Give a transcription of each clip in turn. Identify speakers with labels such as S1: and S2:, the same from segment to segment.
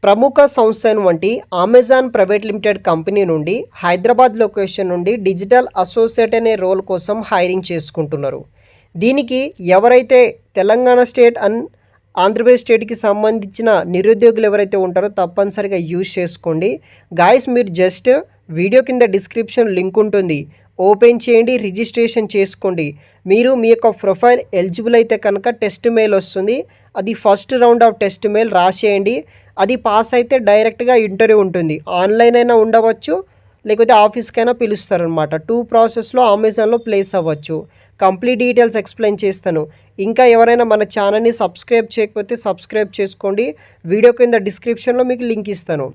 S1: ప్రముఖ సంస్థ వంటి అమెజాన్ ప్రైవేట్ లిమిటెడ్ కంపెనీ నుండి హైదరాబాద్ లొకేషన్ నుండి డిజిటల్ అసోసియేట్ అనే రోల్ కోసం హైరింగ్ చేసుకుంటున్నారు. దీనికి ఎవరైతే తెలంగాణ స్టేట్ అండ్ ఆంధ్రప్రదేశ్ స్టేట్కి సంబంధించిన నిరుద్యోగులు ఎవరైతే ఉంటారో తప్పనిసరిగా యూజ్ చేసుకోండి. గాయస్, మీరు జస్ట్ వీడియో కింద డిస్క్రిప్షన్ లింక్ ఉంటుంది, ఓపెన్ చేయండి, రిజిస్ట్రేషన్ చేసుకోండి. మీరు మీ యొక్క ప్రొఫైల్ ఎలిజిబుల్ అయితే కనుక టెస్ట్ మెయిల్ వస్తుంది. అది first round of test mail రాసేయండి. అది పాస్ అయితే డైరెక్ట్గా ఇంటర్వ్యూ ఉంటుంది. ఆన్లైన్ అయినా ఉండవచ్చు, లేకపోతే ఆఫీస్కైనా పిలుస్తారనమాట. 2 ప్రాసెస్లో అమెజాన్లో ప్లేస్ అవ్వచ్చు. కంప్లీట్ డీటెయిల్స్ ఎక్స్ప్లెయిన్ చేస్తాను. ఇంకా ఎవరైనా మన ఛానల్ని సబ్స్క్రైబ్ చేయకపోతే సబ్స్క్రైబ్ చేసుకోండి. వీడియో కింద డిస్క్రిప్షన్లో మీకు లింక్ ఇస్తాను.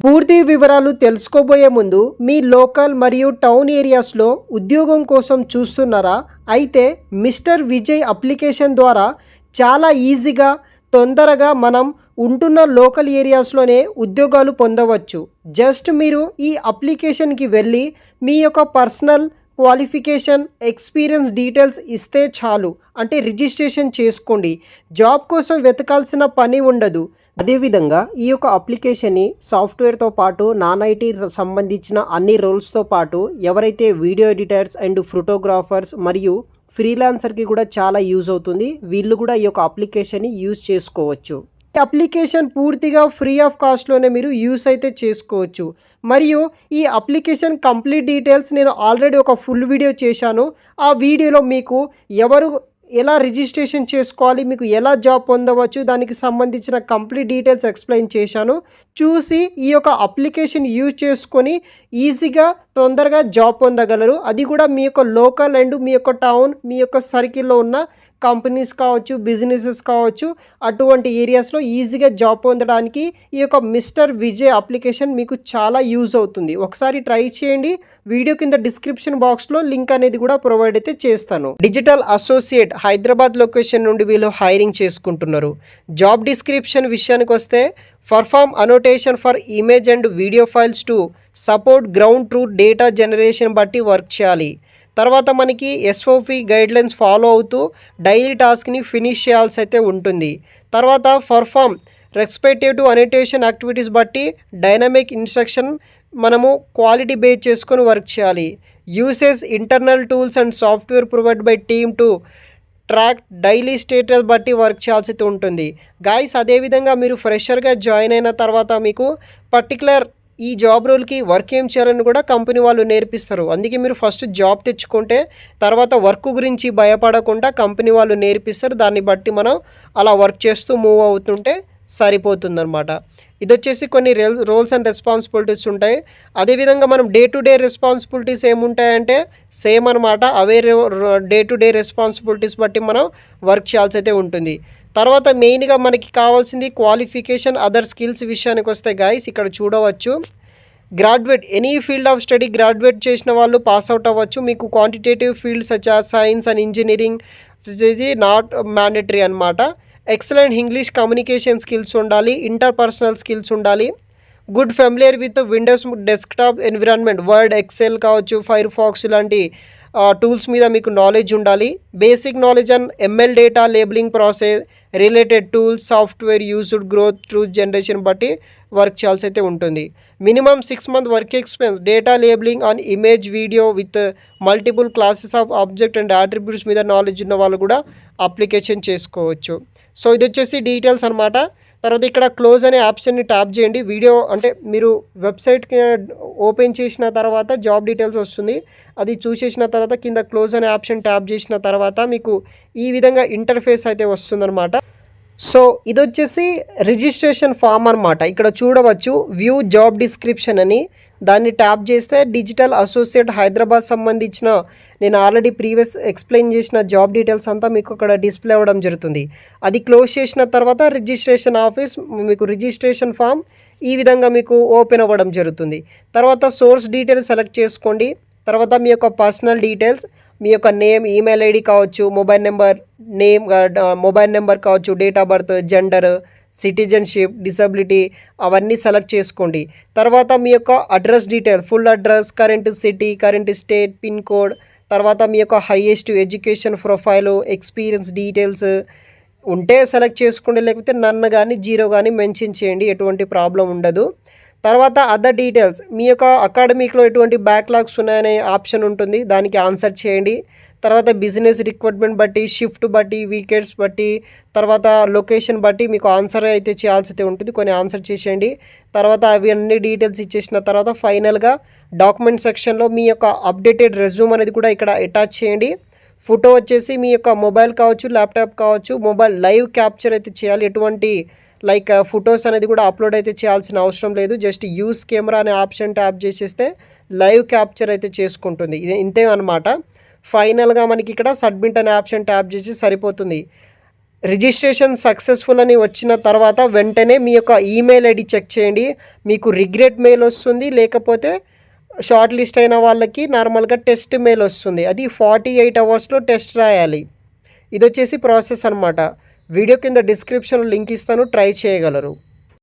S1: పూర్తి వివరాలు తెలుసుకోబోయే ముందు, మీ లోకల్ మరియు టౌన్ ఏరియాస్లో ఉద్యోగం కోసం చూస్తున్నారా? అయితే మిస్టర్ విజయ్ అప్లికేషన్ ద్వారా చాలా ఈజీగా తొందరగా మనం ఉంటున్న లోకల్ ఏరియాస్లోనే ఉద్యోగాలు పొందవచ్చు. జస్ట్ మీరు ఈ అప్లికేషన్కి వెళ్ళి మీ యొక్క పర్సనల్ క్వాలిఫికేషన్, ఎక్స్పీరియన్స్ డీటెయిల్స్ ఇస్తే చాలు. అంటే రిజిస్ట్రేషన్ చేసుకోండి. జాబ్ కోసం వెతకాల్సిన పని ఉండదు. అదేవిధంగా ఈ యొక్క అప్లికేషన్ని సాఫ్ట్వేర్తో పాటు నాన్ ఐటీ సంబంధించిన అన్ని రోల్స్తో పాటు ఎవరైతే వీడియో ఎడిటర్స్ అండ్ ఫోటోగ్రాఫర్స్ మరియు ఫ్రీలాన్సర్కి కూడా చాలా యూజ్ అవుతుంది. వీళ్ళు కూడా ఈ యొక్క అప్లికేషన్ని యూజ్ చేసుకోవచ్చు. ఈ అప్లికేషన్ పూర్తిగా ఫ్రీ ఆఫ్ కాస్ట్లోనే మీరు యూస్ అయితే చేసుకోవచ్చు. మరియు ఈ అప్లికేషన్ కంప్లీట్ డీటెయిల్స్ నేను ఆల్రెడీ ఒక ఫుల్ వీడియో చేశాను. ఆ వీడియోలో మీకు ఎలా రిజిస్ట్రేషన్ చేసుకోవాలి, మీకు ఎలా జాబ్ పొందవచ్చు, దానికి సంబంధించిన కంప్లీట్ డీటెయిల్స్ ఎక్స్ప్లెయిన్ చేశాను. చూసి ఈ యొక్క అప్లికేషన్ యూజ్ చేసుకొని ఈజీగా తొందరగా జాబ్ పొందగలరు. అది కూడా మీ యొక్క లోకల్ అండ్ మీ యొక్క టౌన్, మీ యొక్క సర్కిల్లో ఉన్న కంపెనీస్ కావచ్చు, బిజినెసెస్ కావచ్చు, అటువంటి ఏరియాస్లో ఈజీగా జాబ్ పొందడానికి ఈ యొక్క మిస్టర్ విజయ్ అప్లికేషన్ మీకు చాలా యూజ్ అవుతుంది. ఒకసారి ట్రై చేయండి. వీడియో కింద డిస్క్రిప్షన్ బాక్స్లో లింక్ అనేది కూడా ప్రొవైడ్ అయితే చేస్తాను. డిజిటల్ అసోసియేట్ హైదరాబాద్ లొకేషన్ నుండి వీళ్ళు హైరింగ్ చేసుకుంటున్నారు. జాబ్ డిస్క్రిప్షన్ విషయానికి వస్తే, perform annotation for image and video files to support ground truth data generation బట్టి వర్క్ చేయాలి. తర్వాత మనకి ఎస్ఓపి గైడ్లైన్స్ ఫాలో అవుతూ డైలీ టాస్క్ని ఫినిష్ చేయాల్సి అయితే ఉంటుంది. తర్వాత పర్ఫార్మ్ రెస్పెక్టివ్ అనోటేషన్ యాక్టివిటీస్ బట్టి డైనమిక్ ఇన్స్ట్రక్షన్ మనము క్వాలిటీ బేస్ చేసుకొని వర్క్ చేయాలి. Usage internal tools and software provide by team to track daily status బట్టి వర్క్ చేయాల్సి ఉంటుంది. గాయస్, అదేవిధంగా మీరు ఫ్రెషర్గా జాయిన్ అయిన తర్వాత మీకు పర్టికులర్ ఈ జాబ్ రోల్కి వర్క్ ఏం చేయాలని కూడా కంపెనీ వాళ్ళు నేర్పిస్తారు. అందుకే మీరు ఫస్ట్ జాబ్ తెచ్చుకుంటే తర్వాత వర్క్ గురించి భయపడకుండా కంపెనీ వాళ్ళు నేర్పిస్తారు. దాన్ని బట్టి మనం అలా వర్క్ చేస్తూ మూవ్ అవుతుంటే సరిపోతుందన్నమాట. ఇది వచ్చేసి కొన్ని రోల్స్ అండ్ రెస్పాన్సిబిలిటీస్ ఉంటాయి. అదేవిధంగా మనం డే టు డే రెస్పాన్సిబిలిటీస్ ఏముంటాయంటే సేమ్ అనమాట. అవే డే టు డే రెస్పాన్సిబిలిటీస్ బట్టి మనం వర్క్ చేయాల్సి అయితే ఉంటుంది. తర్వాత మెయిన్గా మనకి కావాల్సింది క్వాలిఫికేషన్, అదర్ స్కిల్స్ విషయానికి వస్తే గాయస్, ఇక్కడ చూడవచ్చు graduate any field of study graduate చేసిన వాళ్ళు పాస్ అవుట్ అవ్వచ్చు. మీకు quantitative fields such as science and engineering ఇది నాట్ మ్యాండేటరీ అనమాట. ఎక్సలెంట్ ఇంగ్లీష్ కమ్యూనికేషన్ స్కిల్స్ ఉండాలి. ఇంటర్పర్సనల్ స్కిల్స్ ఉండాలి. Good familiar with Windows desktop environment, word, Excel కావచ్చు, Firefox ఇలాంటి టూల్స్ మీద మీకు నాలెడ్జ్ ఉండాలి. Basic knowledge and ML data labeling process related tools, software used ground truth generation బట్టి work చేయాల్సి అయితే ఉంటుంది. Minimum 6 month work experience data labelling on image, video with multiple classes of object and attributes మీద knowledge ఉన్న వాళ్ళు కూడా application చేసుకోవచ్చు. So ఇది వచ్చేసి డీటెయిల్స్ అనమాట. తర్వాత ఇక్కడ క్లోజ్ అనే ఆప్షన్ని ట్యాప్ చేయండి. వీడియో అంటే మీరు వెబ్సైట్కి ఓపెన్ చేసిన తర్వాత జాబ్ డీటెయిల్స్ వస్తుంది. అది చూసేసిన తర్వాత కింద క్లోజ్ అనే ఆప్షన్ ట్యాప్ చేసిన తర్వాత మీకు ఈ విధంగా ఇంటర్ఫేస్ అయితే వస్తుందన్నమాట. సో ఇది వచ్చేసి రిజిస్ట్రేషన్ ఫామ్ అనమాట. ఇక్కడ చూడవచ్చు వ్యూ జాబ్ డిస్క్రిప్షన్ అని, దాన్ని ట్యాప్ చేస్తే డిజిటల్ అసోసియేట్ హైదరాబాద్ సంబంధించిన నేను ఆల్రెడీ ప్రీవియస్ ఎక్స్ప్లెయిన్ చేసిన జాబ్ డీటెయిల్స్ అంతా మీకు అక్కడ డిస్ప్లే అవ్వడం జరుగుతుంది. అది క్లోజ్ చేసిన తర్వాత రిజిస్ట్రేషన్ ఆఫీస్ మీకు రిజిస్ట్రేషన్ ఫామ్ ఈ విధంగా మీకు ఓపెన్ అవ్వడం జరుగుతుంది. తర్వాత సోర్స్ డీటెయిల్స్ సెలెక్ట్ చేసుకోండి. తర్వాత మీ యొక్క పర్సనల్ డీటెయిల్స్, మీ యొక్క నేమ్, ఈమెయిల్ ఐడి కావచ్చు, మొబైల్ నెంబర్ కావచ్చు, date of birth, gender, citizenship, disability అవన్నీ సెలెక్ట్ చేసుకోండి. తర్వాత మీ యొక్క address detail, full address, current city, current state, pin code, తర్వాత మీ యొక్క highest education profile, experience details, ఉంటే సెలెక్ట్ చేసుకోండి, లేకపోతే నన్ను కానీ జీరో కానీ మెన్షన్ చేయండి, ఎటువంటి ప్రాబ్లం ఉండదు. తర్వాత అదర్ డీటెయిల్స్, మీ యొక్క అకాడమిక్లో ఎటువంటి బ్యాక్లాగ్స్ ఉన్నాయనే ఆప్షన్ ఉంటుంది, దానికి ఆన్సర్ చేయండి. తర్వాత బిజినెస్ రిక్వైర్మెంట్ బట్టి, షిఫ్ట్ బట్టి, వీకెండ్స్ బట్టి, తర్వాత లొకేషన్ బట్టి మీకు ఆన్సర్ అయితే చేయాల్సి అయితే ఉంటుంది, కొన్ని ఆన్సర్ చేసేయండి. తర్వాత అవి అన్ని డీటెయిల్స్ ఇచ్చేసిన తర్వాత ఫైనల్గా డాక్యుమెంట్ సెక్షన్లో మీ యొక్క అప్డేటెడ్ రెజ్యూమ్ అనేది కూడా ఇక్కడ అటాచ్ చేయండి. ఫోటో వచ్చేసి మీ యొక్క మొబైల్ కావచ్చు, ల్యాప్టాప్ కావచ్చు, మొబైల్ లైవ్ క్యాప్చర్ అయితే చేయాలి. ఎటువంటి లైక్ ఫొటోస్ అనేది కూడా అప్లోడ్ అయితే చేయాల్సిన అవసరం లేదు. జస్ట్ యూస్ కెమెరా అనే ఆప్షన్ ట్యాప్ చేసేస్తే లైవ్ క్యాప్చర్ అయితే చేసుకుంటుంది. ఇది ఇంతే అనమాట. ఫైనల్గా మనకి ఇక్కడ సబ్మిట్ అనే ఆప్షన్ ట్యాప్ చేసి సరిపోతుంది. రిజిస్ట్రేషన్ సక్సెస్ఫుల్ అని వచ్చిన తర్వాత వెంటనే మీ యొక్క ఈమెయిల్ ఐడి చెక్ చేయండి. మీకు రిగ్రెట్ మెయిల్ వస్తుంది, లేకపోతే షార్ట్ లిస్ట్ అయిన వాళ్ళకి నార్మల్గా టెస్ట్ మెయిల్ వస్తుంది. అది 48 అవర్స్లో టెస్ట్ రాయాలి. ఇది వచ్చేసి ప్రాసెస్ అనమాట. వీడియో కింద డిస్క్రిప్షన్లో లింక్ ఇస్తాను, ట్రై చేయగలరు.